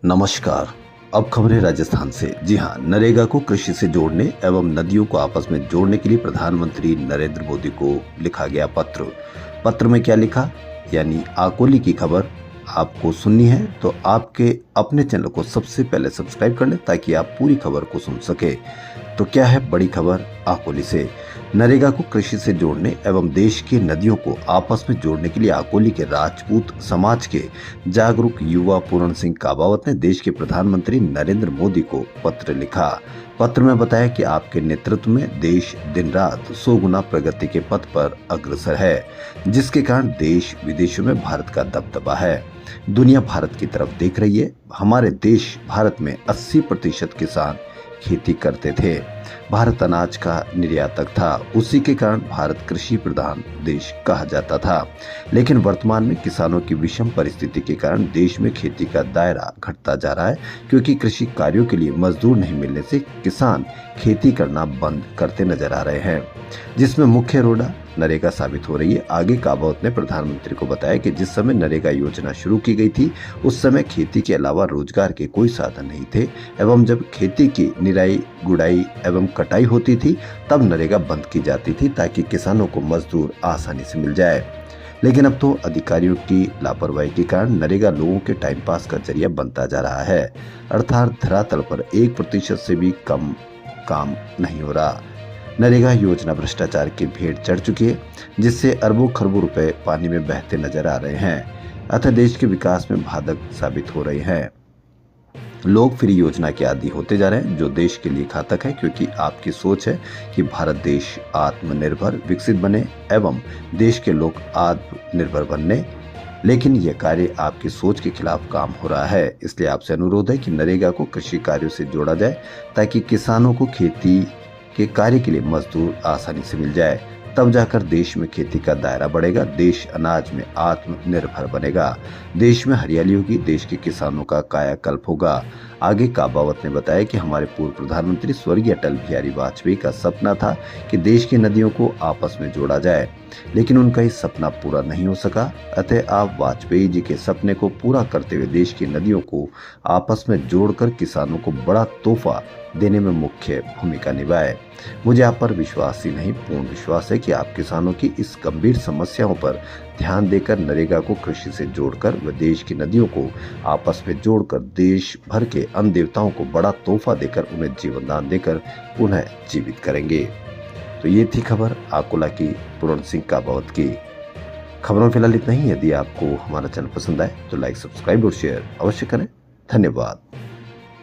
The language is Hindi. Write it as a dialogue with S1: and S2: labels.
S1: नमस्कार। अब खबरें राजस्थान से। जी हां, नरेगा को कृषि से जोड़ने एवं नदियों को आपस में जोड़ने के लिए प्रधानमंत्री नरेंद्र मोदी को लिखा गया पत्र। पत्र में क्या लिखा, यानी आकोली की खबर आपको सुननी है तो आपके अपने चैनल को सबसे पहले सब्सक्राइब कर लें ताकि आप पूरी खबर को सुन सके। तो क्या है बड़ी खबर आकोली से। नरेगा को कृषि से जोड़ने एवं देश की नदियों को आपस में जोड़ने के लिए आकोली के राजपूत समाज के जागरूक युवा पूर्ण सिंह काबावत ने देश के प्रधानमंत्री नरेंद्र मोदी को पत्र लिखा। पत्र में बताया कि आपके नेतृत्व में देश दिन रात 100 गुना प्रगति के पथ पर अग्रसर है, जिसके कारण देश विदेशों में भारत का दबदबा है। दुनिया भारत की तरफ देख रही है। हमारे देश भारत में 80% किसान खेती करते थे। भारत अनाज का निर्यातक था। उसी के कारण भारत कृषि प्रधान देश कहा जाता था। लेकिन वर्तमान में किसानों की विषम परिस्थिति के कारण देश में खेती का दायरा घटता जा रहा है, क्योंकि कृषि कार्यों के लिए मजदूर नहीं मिलने से किसान खेती करना बंद करते नजर आ रहे हैं, जिसमें मुख्य रोड़ा नरेगा साबित हो रही है। आगे काबावत ने प्रधानमंत्री को बताया कि जिस समय नरेगा योजना शुरू की गई थी उस समय खेती के अलावा रोजगार के कोई साधन नहीं थे, एवं जब खेती की निराई गुड़ाई एवं कटाई होती थी तब नरेगा बंद की जाती थी ताकि किसानों को मजदूर आसानी से मिल जाए। लेकिन अब तो अधिकारियों की लापरवाही के कारण नरेगा लोगों के टाइम पास का जरिया बनता जा रहा है, अर्थात धरातल पर 1% से भी कम काम नहीं हो रहा। नरेगा योजना भ्रष्टाचार की भेंट चढ़ चुकी है, जिससे अरबों खरबों रुपए पानी में बहते नजर आ रहे हैं, अतः देश के विकास में बाधक साबित हो रहे हैं। लोग फ्री योजना के आदी होते जा रहे हैं, जो देश के लिए घातक है, क्योंकि आपकी सोच है कि भारत देश आत्मनिर्भर विकसित बने एवं देश के लोग आत्मनिर्भर बनने, लेकिन यह कार्य आपकी सोच के खिलाफ काम हो रहा है। इसलिए आपसे अनुरोध है कि नरेगा को कृषि कार्यों से जोड़ा जाए ताकि किसानों को खेती के कार्य के लिए मजदूर आसानी से मिल जाए, तब जाकर देश में खेती का दायरा बढ़ेगा, देश अनाज में आत्मनिर्भर बनेगा, देश में हरियाली होगी, देश के किसानों का कायाकल्प होगा। आगे काबावत ने बताया कि हमारे पूर्व प्रधानमंत्री स्वर्गीय अटल बिहारी वाजपेयी का सपना था कि देश की नदियों को आपस में जोड़ा जाए, लेकिन उनका ये सपना पूरा नहीं हो सका। अतः आप वाजपेयी जी के सपने को पूरा करते हुए देश की नदियों को आपस में जोड़कर किसानों को बड़ा तोहफा देने में मुख्य भूमिका निभाए। मुझे आप पर विश्वास ही नहीं, पूर्ण विश्वास है कि आप किसानों की इस गंभीर समस्याओं पर ध्यान देकर नरेगा को कृषि से जोड़कर व देश की नदियों को आपस में जोड़कर देश भर के अन्य देवताओं को बड़ा तोहफा देकर उन्हें जीवन दान देकर पुनः जीवित करेंगे। तो ये थी खबर आकोला की पूर्ण सिंह काबावत की। खबरों में फिलहाल इतना ही। यदि आपको हमारा चैनल पसंद आए तो लाइक, सब्सक्राइब और शेयर अवश्य करें। धन्यवाद।